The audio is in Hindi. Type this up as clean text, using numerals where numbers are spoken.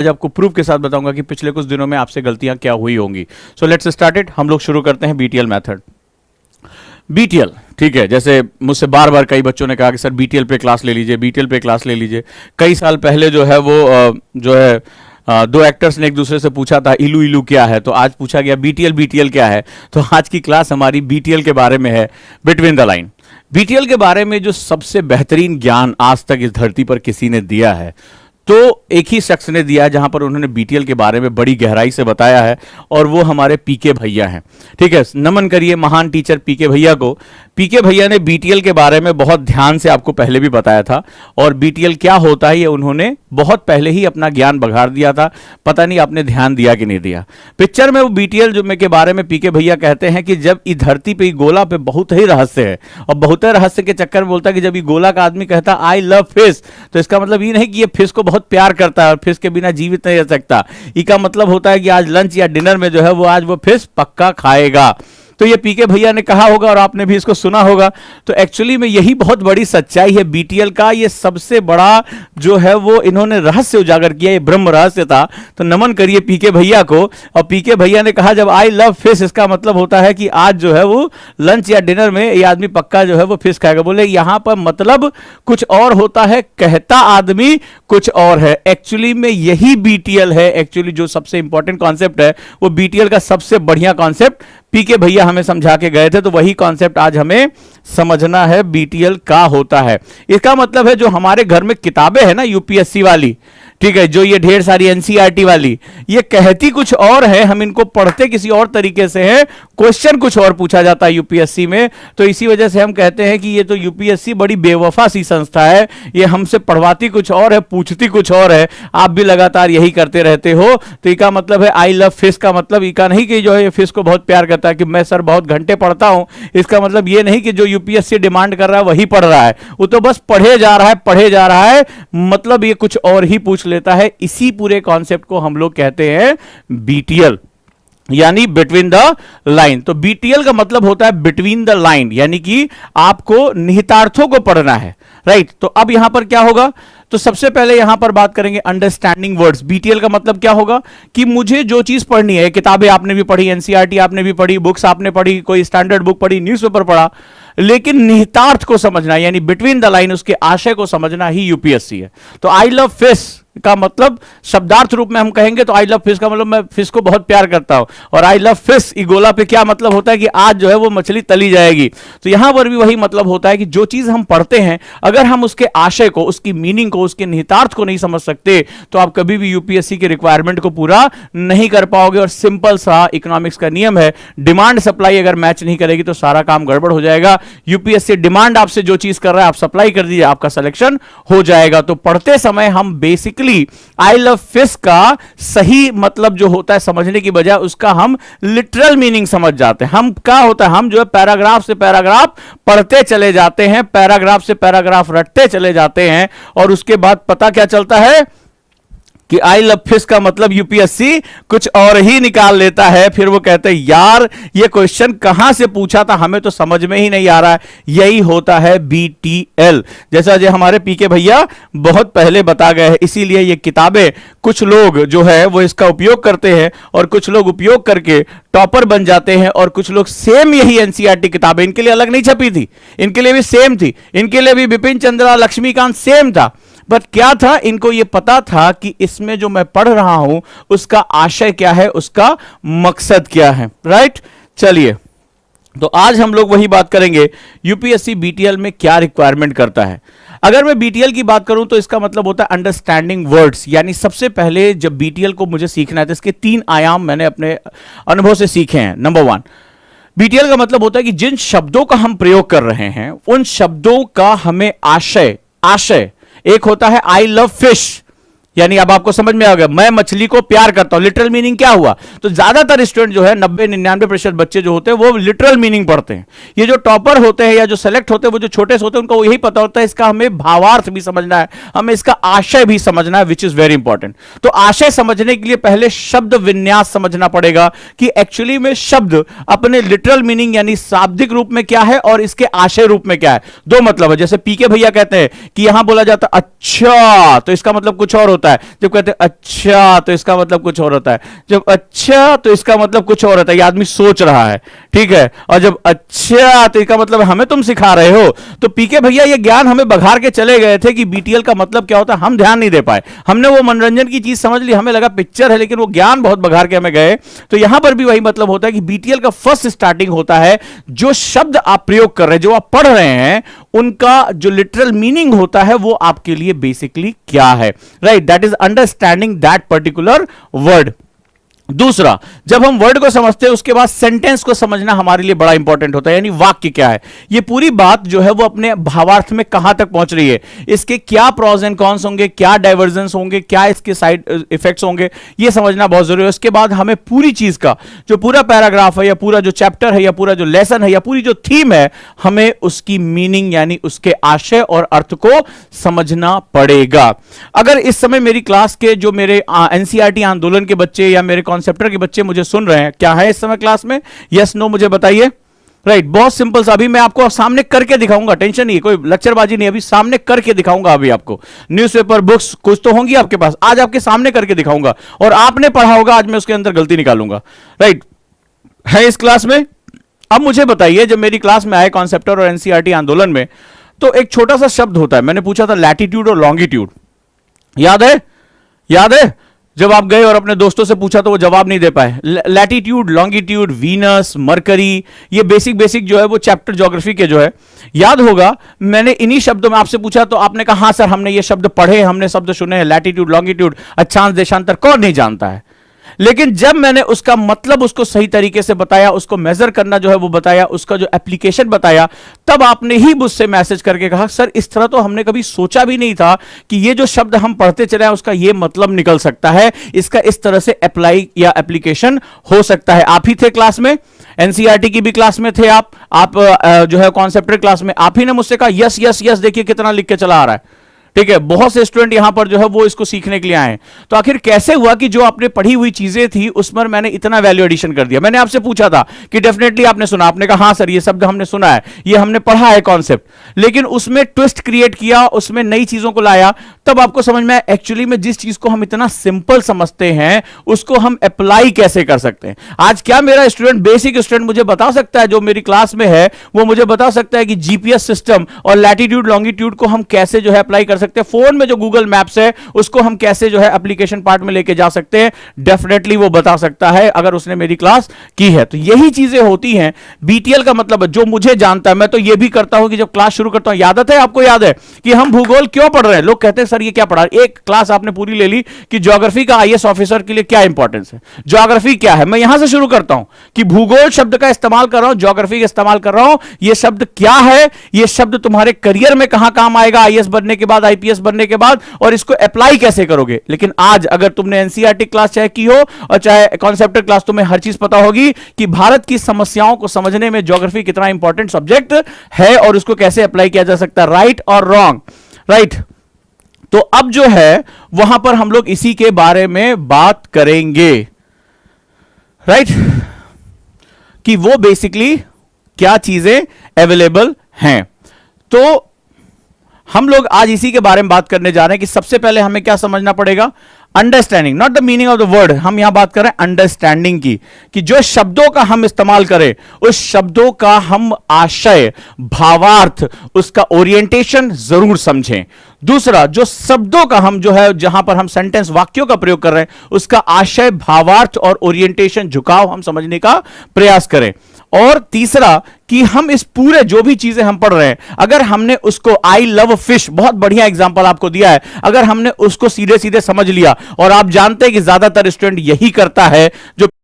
आज आपको प्रूफ के साथ बताऊंगा कि पिछले कुछ दिनों में आपसे गलतियां क्या हुई होंगी। So let's start it. हम लोग शुरू करते हैं बीटीएल मेथड। बीटीएल, ठीक है, जैसे मुझसे बार बार कई बच्चों ने कहा कि सर बीटीएल पे क्लास ले लीजिए, बीटीएल पे क्लास ले लीजिए। कई साल पहले जो है वो दो एक्टर्स ने एक दूसरे से पूछा था इलू इलू क्या है, तो आज पूछा गया बीटीएल बीटीएल क्या है। तो आज की क्लास हमारी बीटीएल के बारे में है, बिटवीन द लाइन। बीटीएल के बारे में जो सबसे बेहतरीन ज्ञान आज तक इस धरती पर किसी ने दिया है तो एक ही शख्स ने दिया है, जहां पर उन्होंने बीटीएल के बारे में बड़ी गहराई से बताया है, और वो हमारे पीके भैया हैं। ठीक है, नमन करिए महान टीचर पीके भैया को। पीके भैया ने बीटीएल के बारे में बहुत ध्यान से आपको पहले भी बताया था, और बीटीएल क्या होता है ये उन्होंने बहुत पहले ही अपना ज्ञान बघाड़ दिया था। पता नहीं आपने ध्यान दिया कि नहीं दिया। पिक्चर में वो बीटीएल जो के बारे में पीके भैया कहते हैं कि जब इस धरती पे गोला पे बहुत ही रहस्य है, और बहुत ही रहस्य के चक्कर में बोलता है कि जब ये गोला का आदमी कहता आई लव फिश, तो इसका मतलब ये नहीं कि ये फिश को बहुत प्यार करता है और फिश के बिना जीवित नहीं रह सकता। इसका मतलब होता है कि आज लंच या डिनर में जो है वो आज वो फिश पक्का खाएगा। तो ये पीके भैया ने कहा होगा और आपने भी इसको सुना होगा। तो एक्चुअली में यही बहुत बड़ी सच्चाई है बीटीएल का। ये सबसे बड़ा जो है वो इन्होंने रहस्य उजागर किया, ये ब्रह्म रहस्य था। तो नमन करिए पीके भैया को। और पीके भैया ने कहा जब आई लव फिश, इसका मतलब होता है कि आज जो है वो लंच या डिनर में ये आदमी पक्का जो है वो फिश खाएगा। बोले यहां पर मतलब कुछ और होता है, कहता आदमी कुछ और है। एक्चुअली में यही बीटीएल है। एक्चुअली जो सबसे इंपॉर्टेंट कॉन्सेप्ट है वो बीटीएल का सबसे बढ़िया कॉन्सेप्ट पीके भैया हमें समझा के गए थे, तो वही कॉन्सेप्ट आज हमें समझना है बीटीएल का होता है। इसका मतलब है जो हमारे घर में किताबें हैं ना यूपीएससी वाली, ठीक है, जो ये ढेर सारी एनसीईआरटी वाली, ये कहती कुछ और है, हम इनको पढ़ते किसी और तरीके से हैं, क्वेश्चन कुछ और पूछा जाता है यूपीएससी में। तो इसी वजह से हम कहते हैं कि ये तो यूपीएससी बड़ी बेवफा सी संस्था है, ये हमसे पढ़वाती कुछ और है, पूछती कुछ और है। आप भी लगातार यही करते रहते हो। तो इसका मतलब है आई लव फिश का मतलब इसका नहीं कि जो है फिश को बहुत प्यार करता है, कि मैं सर बहुत घंटे पढ़ता हूं। इसका मतलब ये नहीं कि जो यूपीएससी डिमांड कर रहा है वही पढ़ रहा है, वो तो बस पढ़े जा रहा है पढ़े जा रहा है, मतलब ये कुछ और ही पूछ लेता है। इसी पूरे कॉन्सेप्ट को हम लोग कहते हैं बीटीएल, यानी बिटवीन द लाइन। तो बीटीएल का मतलब होता है बिटवीन द लाइन, यानी कि आपको निहितार्थों को पढ़ना है, राइट। तो अब यहां पर क्या होगा, तो सबसे पहले यहां पर बात करेंगे अंडरस्टैंडिंग वर्ड्स। बीटीएल का मतलब क्या होगा कि मुझे जो चीज पढ़नी है, किताबें आपने भी पढ़ी, एनसीईआरटी आपने भी पढ़ी, बुक्स आपने पढ़ी, कोई स्टैंडर्ड बुक पढ़ी, न्यूज़पेपर पढ़ा, लेकिन निहितार्थ को समझना यानी बिटवीन द लाइन, उसके आशय को समझना ही यूपीएससी है। तो आई लव फिश का मतलब शब्दार्थ रूप में हम कहेंगे तो आई लव फिश का मतलब मैं फिश को बहुत प्यार करता हूं, और आई लव फिश इगोला पे क्या मतलब होता है कि आज जो है वो मछली तली जाएगी। तो यहां पर भी वही मतलब होता है कि जो चीज हम पढ़ते हैं अगर हम उसके आशय को, उसकी मीनिंग को, उसके निहितार्थ को नहीं समझ सकते तो आप कभी भी यूपीएससी के रिक्वायरमेंट को पूरा नहीं कर पाओगे। और सिंपल सा इकोनॉमिक्स का नियम है, डिमांड सप्लाई अगर मैच नहीं करेगी तो सारा काम गड़बड़ हो जाएगा। यूपीएससी डिमांड आपसे जो चीज कर रहा है आप सप्लाई कर दीजिए, आपका सिलेक्शन हो जाएगा। तो पढ़ते समय हम बेसिकली आई लव फिश का सही मतलब जो होता है समझने की बजाय उसका हम लिटरल मीनिंग समझ जाते हैं। हम क्या होता है, हम जो है पैराग्राफ से पैराग्राफ पढ़ते चले जाते हैं, पैराग्राफ से पैराग्राफ रटते चले जाते हैं, और उसके बाद पता क्या चलता है कि आई लव फिश का मतलब यूपीएससी कुछ और ही निकाल लेता है। फिर वो कहते हैं यार ये क्वेश्चन कहां से पूछा था, हमें तो समझ में ही नहीं आ रहा है। यही होता है बीटीएल, जैसा जो हमारे पीके भैया बहुत पहले बता गए हैं। इसीलिए ये किताबें कुछ लोग जो है वो इसका उपयोग करते हैं, और कुछ लोग उपयोग करके टॉपर बन जाते हैं, और कुछ लोग सेम यही एनसीईआरटी किताबें, इनके लिए अलग नहीं छपी थी, इनके लिए भी सेम थी, इनके लिए भी बिपिन चंद्रा लक्ष्मीकांत सेम था। बट क्या था, इनको यह पता था कि इसमें जो मैं पढ़ रहा हूं उसका आशय क्या है, उसका मकसद क्या है, राइट। चलिए, तो आज हम लोग वही बात करेंगे यूपीएससी बीटीएल में क्या रिक्वायरमेंट करता है। अगर मैं बीटीएल की बात करूं तो इसका मतलब होता है अंडरस्टैंडिंग वर्ड्स, यानी सबसे पहले जब बीटीएल को मुझे सीखना है तो इसके 3 आयाम मैंने अपने अनुभव से सीखे हैं। नंबर 1, बीटीएल का मतलब होता है कि जिन शब्दों का हम प्रयोग कर रहे हैं उन शब्दों का हमें आशय एक होता है आई लव फिश, यानी अब आपको समझ में आ गया, मैं मछली को प्यार करता हूं। लिटरल मीनिंग क्या हुआ, तो ज्यादातर स्टूडेंट जो है 90-99% बच्चे जो होते हैं वो लिटरल मीनिंग पढ़ते हैं। ये जो टॉपर होते हैं या जो सेलेक्ट होते हैं वो जो छोटे से होते हैं उनको यही पता होता है इसका हमें भावार्थ भी समझना है, हमें इसका आशय भी समझना है, विच इज वेरी इंपॉर्टेंट। तो आशय समझने के लिए पहले शब्द विन्यास समझना पड़ेगा कि एक्चुअली में शब्द अपने लिटरल मीनिंग यानी शाब्दिक रूप में क्या है और इसके आशय रूप में क्या है। दो मतलब है, जैसे पीके भैया कहते हैं कि यहां बोला जाता अच्छा तो इसका मतलब कुछ और होता होता है जब कहते हैं अच्छा तो इसका मतलब कुछ और होता है, जब अच्छा तो इसका मतलब कुछ और होता है, ये आदमी सोच रहा है, ठीक है, और जब अच्छा तो इसका मतलब हमें तुम सिखा रहे हो। तो पीके भैया ये ज्ञान हमें बघार के चले गए थे कि बीटीएल का मतलब क्या होता है, हम ध्यान नहीं दे पाए, हमने वो मनोरंजन की चीज समझ ली, हमें लगा पिक्चर है, लेकिन वो ज्ञान बहुत बघार के हमें गए। तो यहां पर भी वही मतलब होता है कि बीटीएल का फर्स्ट स्टार्टिंग होता है, जो शब्द आप प्रयोग कर रहे हैं, जो आप पढ़ रहे हैं, उनका जो लिटरल मीनिंग होता है वो आपके लिए बेसिकली क्या है, right, that is understanding that particular word. दूसरा, जब हम वर्ड को समझते हैं उसके बाद सेंटेंस को समझना हमारे लिए बड़ा इंपॉर्टेंट होता है, यानी वाक्य क्या है, ये पूरी बात जो है वो अपने भावार्थ में कहां तक पहुंच रही है, इसके क्या प्रॉज एंड कॉन्स होंगे, क्या डाइवर्जेंस होंगे, क्या इसके साइड इफेक्ट्स होंगे, ये समझना बहुत जरूरी है। उसके बाद हमें पूरी चीज का जो पूरा पैराग्राफ है या पूरा जो चैप्टर है या पूरा जो लेसन है या पूरी जो थीम है, हमें उसकी मीनिंग यानी उसके आशय और अर्थ को समझना पड़ेगा। अगर इस समय मेरी क्लास के जो मेरे एनसीईआरटी आंदोलन के बच्चे या मेरे कॉन्सेप्टर के बच्चे मुझे सुन रहे हैं, क्या है इस समय क्लास में, यस नो मुझे बताइए, राइट, बहुत सिंपल सा, अभी मैं आपको सामने करके दिखाऊंगा, टेंशन नहीं, कोई लेक्चरबाजी नहीं, अभी सामने करके दिखाऊंगा। अभी आपको न्यूज़पेपर बुक्स कुछ तो होंगी आपके पास, आज आपके सामने करके दिखाऊंगा, और आपने पढ़ा होगा, आज मैं उसके अंदर गलती निकालूंगा, राइट, है इस क्लास में। अब मुझे बताइए, जब मेरी क्लास में आए कॉन्सेप्टर और एनसीईआरटी आंदोलन में, तो एक छोटा सा शब्द होता है, मैंने पूछा था लैटिट्यूड और लॉन्गिट्यूड, याद है, याद है, जब आप गए और अपने दोस्तों से पूछा तो वो जवाब नहीं दे पाए, लैटिट्यूड, लॉन्गिट्यूड, वीनस, मरकरी, ये बेसिक जो है वो चैप्टर ज्योग्राफी के जो है, याद होगा, मैंने इन्हीं शब्दों में आपसे पूछा तो आपने कहा हाँ सर हमने ये शब्द पढ़े, हमने शब्द सुने हैं, लैटिट्यूड, लॉन्गिट्यूड, अक्षांश देशांतर कौन नहीं जानता है। लेकिन जब मैंने उसका मतलब उसको सही तरीके से बताया, उसको मेजर करना जो है वो बताया, उसका जो एप्लीकेशन बताया, तब आपने ही मुझसे मैसेज करके कहा सर इस तरह तो हमने कभी सोचा भी नहीं था कि ये जो शब्द हम पढ़ते चले हैं उसका ये मतलब निकल सकता है, इसका इस तरह से अप्लाई या एप्लीकेशन हो सकता है। आप ही थे क्लास में, एनसीईआरटी की भी क्लास में थे आप जो है कॉन्सेप्टर क्लास में, आप ही ने मुझसे कहा यस यस यस, देखिए कितना लिख के चला आ रहा है, ठीक है, बहुत से स्टूडेंट यहां पर जो है वो इसको सीखने के लिए आए। तो आखिर कैसे हुआ कि जो आपने पढ़ी हुई चीजें थी उस पर मैंने इतना वैल्यू एडिशन कर दिया। मैंने आपसे पूछा था कि डेफिनेटली आपने सुना, आपने कहा हाँ सर ये शब्द हमने सुना है, ये हमने पढ़ा है कॉन्सेप्ट, लेकिन उसमें ट्विस्ट क्रिएट किया, उसमें नई चीजों को लाया, तब आपको समझ में आया एक्चुअली में जिस चीज को हम इतना सिंपल समझते हैं उसको हम अप्लाई कैसे कर सकते हैं। आज क्या मेरा स्टूडेंट, बेसिक स्टूडेंट मुझे बता सकता है, जो मेरी क्लास में है वो मुझे बता सकता है कि जीपीएस सिस्टम और लैटिट्यूड लॉन्गिट्यूड को हम कैसे जो है अप्लाई कर सकते हैं, फोन में जो गूगल मैप्स है उसको हम कैसे जो है एप्लीकेशन पार्ट में लेके जा सकते हैं, डेफिनेटली वो बता सकता है अगर उसने मेरी क्लास की है। तो यही चीजें होती हैं बीटीएल का मतलब, जो मुझे जानता है, मैं तो ये भी करता हूं कि जब क्लास शुरू करता हूं, याद है आपको, याद है कि हम भूगोल क्यों पढ़ रहे हैं, लोग कहते हैं सर ये क्या पढ़ा, एक क्लास आपने पूरी ले ली कि ज्योग्राफी का आईएएस ऑफिसर के लिए क्या इंपॉर्टेंस है, ज्योग्राफी क्या है। मैं यहां से शुरू करता हूं कि भूगोल शब्द का इस्तेमाल कर रहा हूं, ज्योग्राफी का इस्तेमाल कर रहा हूं, यह शब्द क्या है, यह शब्द तुम्हारे करियर में कहां काम आएगा, आईएएस बनने के बाद, आईपीएस बनने के बाद, और इसको अप्लाई कैसे करोगे। लेकिन आज अगर तुमने एनसीईआरटी क्लास चाहे की हो और चाहे कॉन्सेप्टर क्लास, तुम्हें हर चीज पता होगी कि भारत की समस्याओं को समझने में ज्योग्राफी कितना इंपॉर्टेंट सब्जेक्ट है और उसको कैसे अप्लाई किया जा सकता है, राइट और रॉन्ग, राइट। तो अब जो है वहां पर हम लोग इसी के बारे में बात करेंगे, राइट, कि वो बेसिकली क्या चीजें अवेलेबल हैं। तो हम लोग आज इसी के बारे में बात करने जा रहे हैं कि सबसे पहले हमें क्या समझना पड़ेगा, understanding, not the meaning of the word, हम यहां बात कर रहे हैं अंडरस्टैंडिंग की, कि जो शब्दों का हम इस्तेमाल करें उस शब्दों का हम आशय, भावार्थ, उसका ओरिएंटेशन जरूर समझें। दूसरा, जो शब्दों का हम जो है जहां पर हम सेंटेंस वाक्यों का प्रयोग कर रहे हैं उसका आशय, भावार्थ और ओरिएंटेशन, झुकाव हम समझने का प्रयास करें। और तीसरा कि हम इस पूरे जो भी चीजें हम पढ़ रहे हैं, अगर हमने उसको, आई लव फिश बहुत बढ़िया एग्जांपल आपको दिया है, अगर हमने उसको सीधे सीधे समझ लिया, और आप जानते हैं कि ज्यादातर स्टूडेंट यही करता है, जो